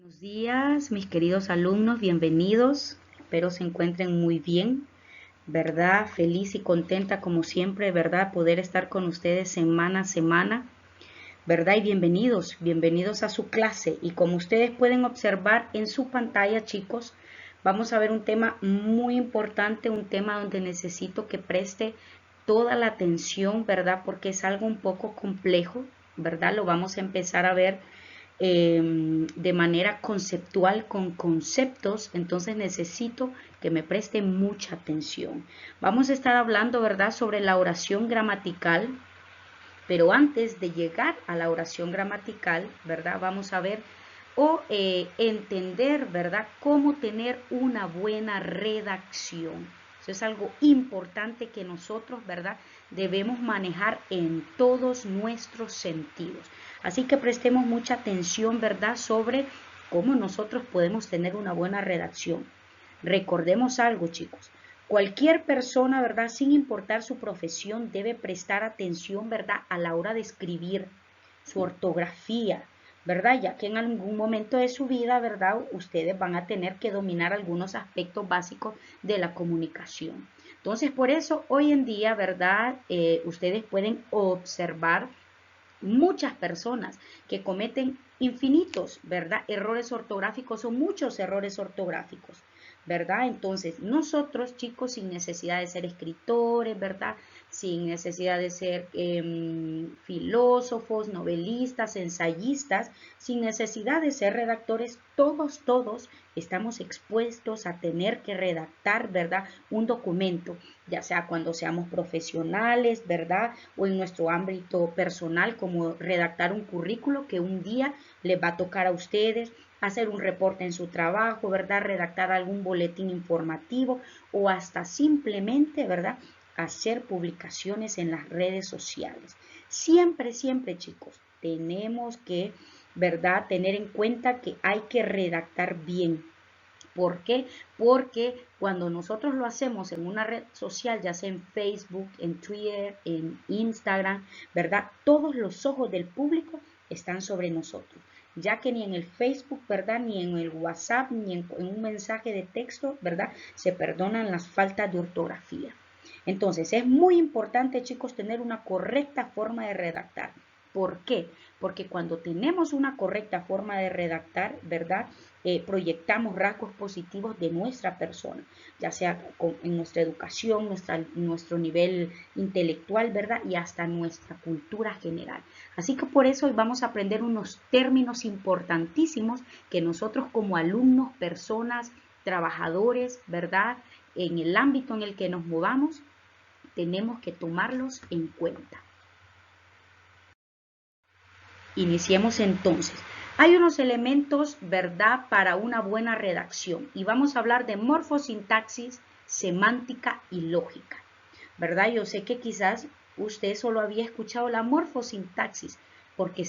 Buenos días, mis queridos alumnos, bienvenidos. Espero se encuentren muy bien, ¿verdad? Feliz y contenta como siempre, ¿verdad? Poder estar con ustedes semana a semana, ¿verdad? Y bienvenidos a su clase. Y como ustedes pueden observar en su pantalla, chicos, vamos a ver un tema muy importante, un tema donde necesito que preste toda la atención, ¿verdad? Porque es algo un poco complejo, ¿verdad? Lo vamos a empezar a ver de manera conceptual con conceptos, entonces necesito que me presten mucha atención. Vamos a estar hablando, ¿verdad?, sobre la oración gramatical, pero antes de llegar a la oración gramatical, ¿verdad?, vamos a ver entender, ¿verdad?, cómo tener una buena redacción. Eso es algo importante que nosotros, ¿verdad?, debemos manejar en todos nuestros sentidos. Así que prestemos mucha atención, ¿verdad?, sobre cómo nosotros podemos tener una buena redacción. Recordemos algo, chicos. Cualquier persona, ¿verdad?, sin importar su profesión, debe prestar atención, ¿verdad?, a la hora de escribir, su ortografía, ¿verdad? Ya que en algún momento de su vida, ¿verdad?, ustedes van a tener que dominar algunos aspectos básicos de la comunicación. Entonces, por eso, hoy en día, ¿verdad?, ustedes pueden observar muchas personas que cometen infinitos, ¿verdad?, errores ortográficos o muchos errores ortográficos, ¿verdad? Entonces, nosotros, chicos, sin necesidad de ser escritores, ¿verdad?, sin necesidad de ser filósofos, novelistas, ensayistas, sin necesidad de ser redactores, todos estamos expuestos a tener que redactar, ¿verdad?, un documento, ya sea cuando seamos profesionales, ¿verdad?, o en nuestro ámbito personal, como redactar un currículo que un día les va a tocar a ustedes, hacer un reporte en su trabajo, ¿verdad?, redactar algún boletín informativo o hasta simplemente, ¿verdad?, hacer publicaciones en las redes sociales. Siempre, chicos, tenemos que, ¿verdad?, tener en cuenta que hay que redactar bien. ¿Por qué? Porque cuando nosotros lo hacemos en una red social, ya sea en Facebook, en Twitter, en Instagram, ¿verdad?, todos los ojos del público están sobre nosotros, ya que ni en el Facebook, ¿verdad?, ni en el WhatsApp, ni en un mensaje de texto, ¿verdad?, se perdonan las faltas de ortografía. Entonces, es muy importante, chicos, tener una correcta forma de redactar. ¿Por qué? Porque cuando tenemos una correcta forma de redactar, ¿verdad?, proyectamos rasgos positivos de nuestra persona, ya sea en nuestra educación, nuestro nivel intelectual, ¿verdad?, y hasta nuestra cultura general. Así que por eso hoy vamos a aprender unos términos importantísimos que nosotros como alumnos, personas, trabajadores, ¿verdad?, en el ámbito en el que nos movamos, tenemos que tomarlos en cuenta. Iniciemos entonces. Hay unos elementos, ¿verdad?, para una buena redacción y vamos a hablar de morfosintaxis, semántica y lógica, ¿verdad? Yo sé que quizás usted solo había escuchado la morfosintaxis porque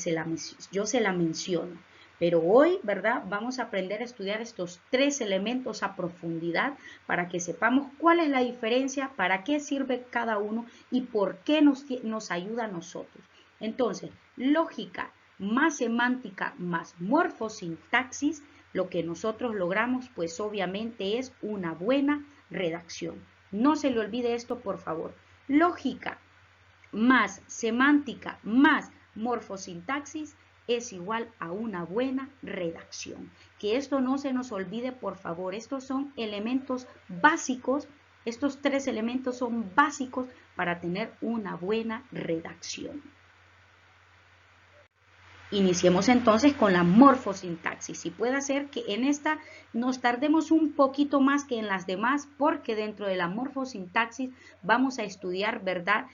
yo se la menciono, pero hoy, ¿verdad?, vamos a aprender a estudiar estos tres elementos a profundidad para que sepamos cuál es la diferencia, para qué sirve cada uno y por qué nos ayuda a nosotros. Entonces, lógica más semántica más morfosintaxis, lo que nosotros logramos pues obviamente es una buena redacción. No se le olvide esto, por favor. Lógica más semántica más morfosintaxis es igual a una buena redacción. Que esto no se nos olvide, por favor. Estos son elementos básicos. Estos tres elementos son básicos para tener una buena redacción. Iniciemos entonces con la morfosintaxis y puede ser que en esta nos tardemos un poquito más que en las demás porque dentro de la morfosintaxis vamos a estudiar, ¿verdad?,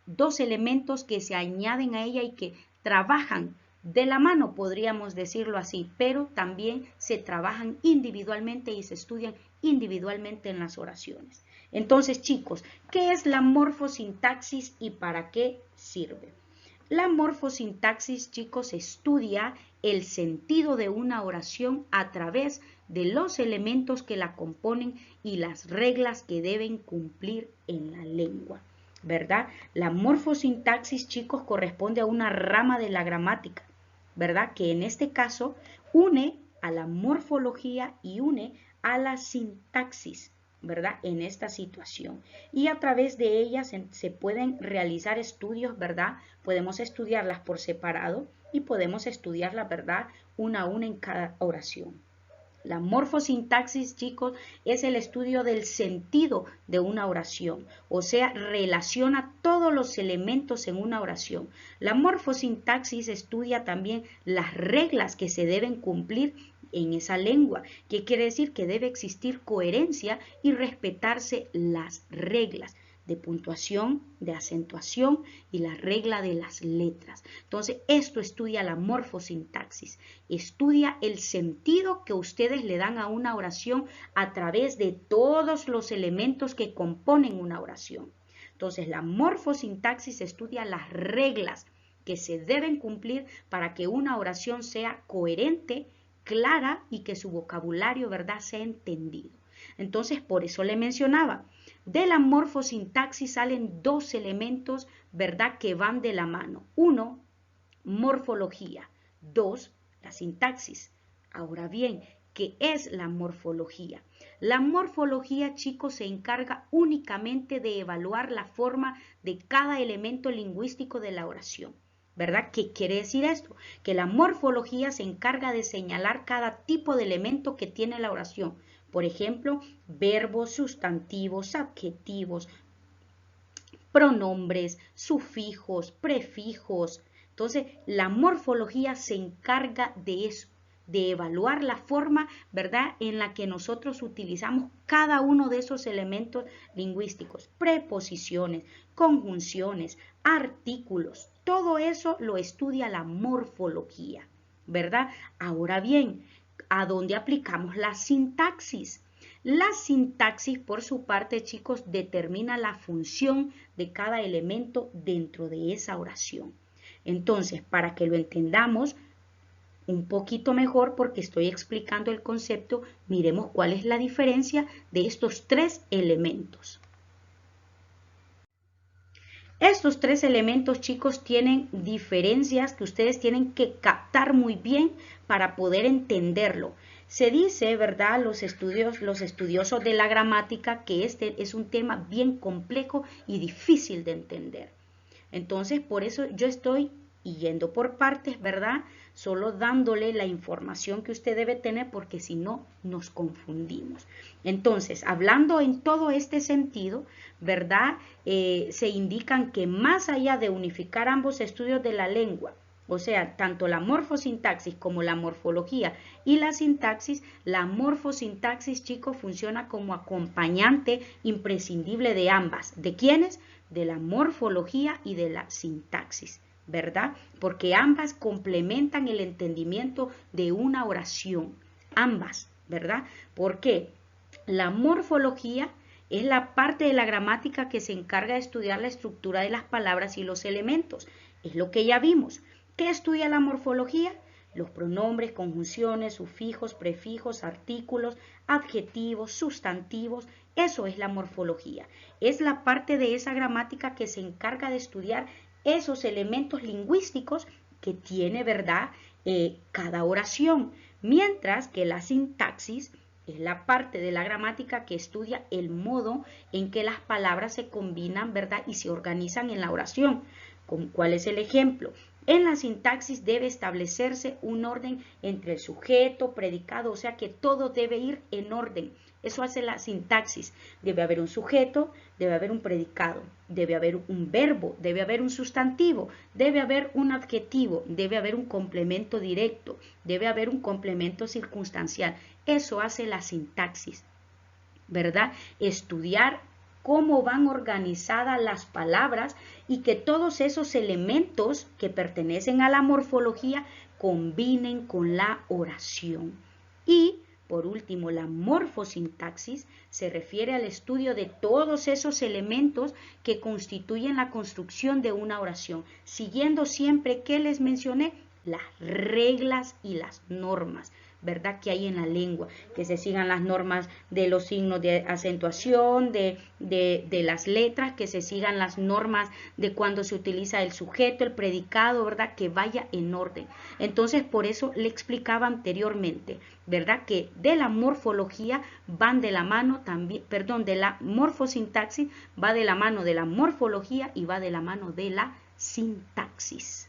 dos elementos que se añaden a ella y que trabajan de la mano, podríamos decirlo así, pero también se trabajan individualmente y se estudian individualmente en las oraciones. Entonces, chicos, ¿qué es la morfosintaxis y para qué sirve? La morfosintaxis, chicos, estudia el sentido de una oración a través de los elementos que la componen y las reglas que deben cumplir en la lengua, ¿verdad? La morfosintaxis, chicos, corresponde a una rama de la gramática, ¿verdad?, que en este caso une a la morfología y une a la sintaxis, ¿verdad? En esta situación. Y a través de ellas se pueden realizar estudios, ¿verdad? Podemos estudiarlas por separado y podemos estudiarlas, ¿verdad? Una a una en cada oración. La morfosintaxis, chicos, es el estudio del sentido de una oración, o sea, relaciona todos los elementos en una oración. La morfosintaxis estudia también las reglas que se deben cumplir en esa lengua, que quiere decir que debe existir coherencia y respetarse las reglas de puntuación, de acentuación y la regla de las letras. Entonces, esto estudia la morfosintaxis, estudia el sentido que ustedes le dan a una oración a través de todos los elementos que componen una oración. Entonces, la morfosintaxis estudia las reglas que se deben cumplir para que una oración sea coherente, clara y que su vocabulario, ¿verdad?, sea entendido. Entonces, por eso le mencionaba, de la morfosintaxis salen dos elementos, ¿verdad?, que van de la mano. Uno, morfología. Dos, la sintaxis. Ahora bien, ¿qué es la morfología? La morfología, chicos, se encarga únicamente de evaluar la forma de cada elemento lingüístico de la oración. ¿Verdad? ¿Qué quiere decir esto? Que la morfología se encarga de señalar cada tipo de elemento que tiene la oración. Por ejemplo, verbos, sustantivos, adjetivos, pronombres, sufijos, prefijos. Entonces, la morfología se encarga de eso, de evaluar la forma, ¿verdad?, en la que nosotros utilizamos cada uno de esos elementos lingüísticos, preposiciones, conjunciones, artículos. Todo eso lo estudia la morfología, ¿verdad? Ahora bien, ¿a dónde aplicamos la sintaxis? La sintaxis, por su parte, chicos, determina la función de cada elemento dentro de esa oración. Entonces, para que lo entendamos un poquito mejor, porque estoy explicando el concepto, miremos cuál es la diferencia de estos tres elementos. Estos tres elementos, chicos, tienen diferencias que ustedes tienen que captar muy bien para poder entenderlo. Se dice, ¿verdad?, los estudiosos de la gramática, que este es un tema bien complejo y difícil de entender. Entonces, por eso yo estoy yendo por partes, ¿verdad?, solo dándole la información que usted debe tener, porque si no, nos confundimos. Entonces, hablando en todo este sentido, ¿verdad?, se indican que más allá de unificar ambos estudios de la lengua, o sea, tanto la morfosintaxis como la morfología y la sintaxis, la morfosintaxis, chicos, funciona como acompañante imprescindible de ambas. ¿De quiénes? De la morfología y de la sintaxis, ¿verdad? Porque ambas complementan el entendimiento de una oración. Ambas, ¿verdad? ¿Por qué? La morfología es la parte de la gramática que se encarga de estudiar la estructura de las palabras y los elementos. Es lo que ya vimos. ¿Qué estudia la morfología? Los pronombres, conjunciones, sufijos, prefijos, artículos, adjetivos, sustantivos. Eso es la morfología. Es la parte de esa gramática que se encarga de estudiar esos elementos lingüísticos que tiene, ¿verdad?, cada oración. Mientras que la sintaxis es la parte de la gramática que estudia el modo en que las palabras se combinan, ¿verdad?, y se organizan en la oración. ¿Cuál es el ejemplo? En la sintaxis debe establecerse un orden entre el sujeto, predicado, o sea que todo debe ir en orden. Eso hace la sintaxis. Debe haber un sujeto, debe haber un predicado, debe haber un verbo, debe haber un sustantivo, debe haber un adjetivo, debe haber un complemento directo, debe haber un complemento circunstancial. Eso hace la sintaxis, ¿verdad? Estudiar cómo van organizadas las palabras y que todos esos elementos que pertenecen a la morfología combinen con la oración. Y por último, la morfosintaxis se refiere al estudio de todos esos elementos que constituyen la construcción de una oración, siguiendo siempre, ¿qué les mencioné? las reglas y las normas, ¿verdad? Que hay en la lengua, que se sigan las normas de los signos de acentuación, de las letras, que se sigan las normas de cuando se utiliza el sujeto, el predicado, ¿verdad? Que vaya en orden. Entonces, por eso le explicaba anteriormente, ¿verdad? Que de la morfología van de la mano también, perdón, de la morfosintaxis va de la mano de la morfología y va de la mano de la sintaxis.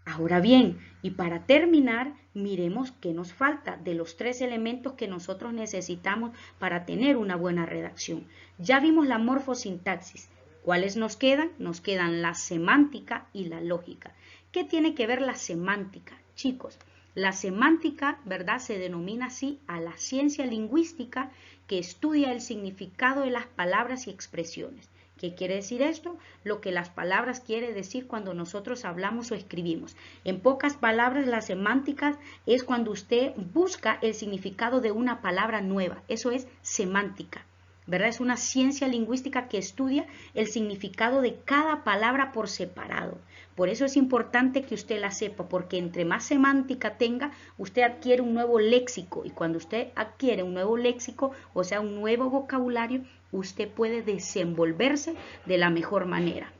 Ahora bien, y para terminar, miremos qué nos falta de los 3 elementos que nosotros necesitamos para tener una buena redacción. Ya vimos la morfosintaxis. ¿Cuáles nos quedan? Nos quedan la semántica y la lógica. ¿Qué tiene que ver la semántica? Chicos, la semántica, ¿verdad? Se denomina así a la ciencia lingüística que estudia el significado de las palabras y expresiones. ¿Qué quiere decir esto? Lo que las palabras quiere decir cuando nosotros hablamos o escribimos. En pocas palabras, la semántica es cuando usted busca el significado de una palabra nueva. Eso es semántica, ¿verdad? Es una ciencia lingüística que estudia el significado de cada palabra por separado. Por eso es importante que usted la sepa, porque entre más semántica tenga, usted adquiere un nuevo léxico. Y cuando usted adquiere un nuevo léxico, o sea, un nuevo vocabulario, usted puede desenvolverse de la mejor manera.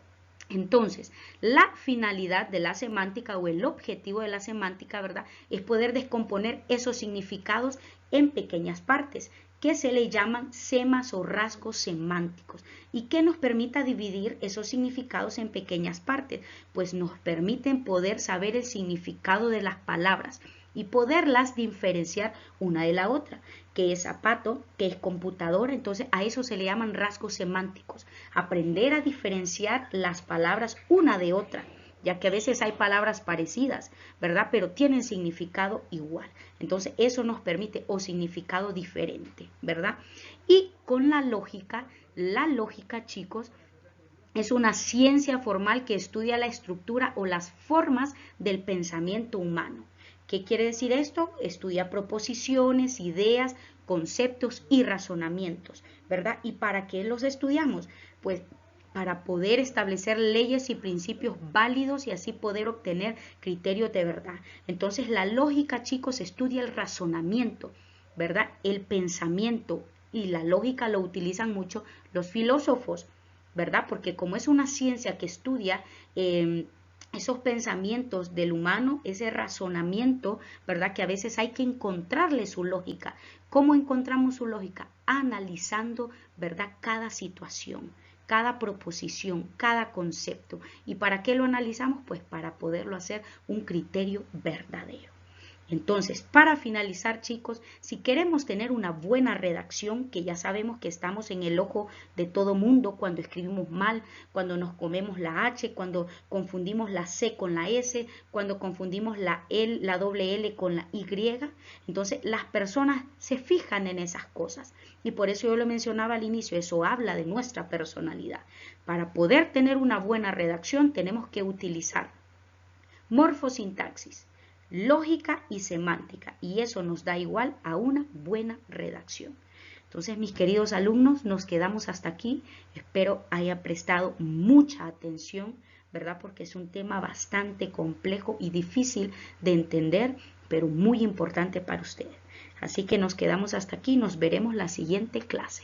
Entonces, la finalidad de la semántica o el objetivo de la semántica, ¿verdad?, es poder descomponer esos significados en pequeñas partes que se le llaman semas o rasgos semánticos y que nos permita dividir esos significados en pequeñas partes, pues nos permiten poder saber el significado de las palabras y poderlas diferenciar una de la otra, que es zapato, que es computadora. Entonces a eso se le llaman rasgos semánticos, aprender a diferenciar las palabras una de otra, ya que a veces hay palabras parecidas, ¿verdad? Pero tienen significado igual. Entonces eso nos permite, o significado diferente, ¿verdad? Y con la lógica, chicos, es una ciencia formal que estudia la estructura o las formas del pensamiento humano. ¿Qué quiere decir esto? Estudia proposiciones, ideas, conceptos y razonamientos, ¿verdad? ¿Y para qué los estudiamos? Pues para poder establecer leyes y principios válidos y así poder obtener criterios de verdad. Entonces la lógica, chicos, estudia el razonamiento, ¿verdad? El pensamiento, y la lógica lo utilizan mucho los filósofos, ¿verdad? Porque como es una ciencia que estudia esos pensamientos del humano, ese razonamiento, ¿verdad? Que a veces hay que encontrarle su lógica. ¿Cómo encontramos su lógica? Analizando, ¿verdad?, cada situación, cada proposición, cada concepto. ¿Y para qué lo analizamos? Pues para poderlo hacer un criterio verdadero. Entonces, para finalizar, chicos, si queremos tener una buena redacción, que ya sabemos que estamos en el ojo de todo mundo cuando escribimos mal, cuando nos comemos la H, cuando confundimos la C con la S, cuando confundimos la doble L con la Y, entonces las personas se fijan en esas cosas. Y por eso yo lo mencionaba al inicio, eso habla de nuestra personalidad. Para poder tener una buena redacción tenemos que utilizar morfosintaxis, lógica y semántica, y eso nos da igual a una buena redacción. Entonces, mis queridos alumnos, nos quedamos hasta aquí. Espero haya prestado mucha atención, ¿verdad? Porque es un tema bastante complejo y difícil de entender, pero muy importante para ustedes. Así que nos quedamos hasta aquí. Nos veremos la siguiente clase.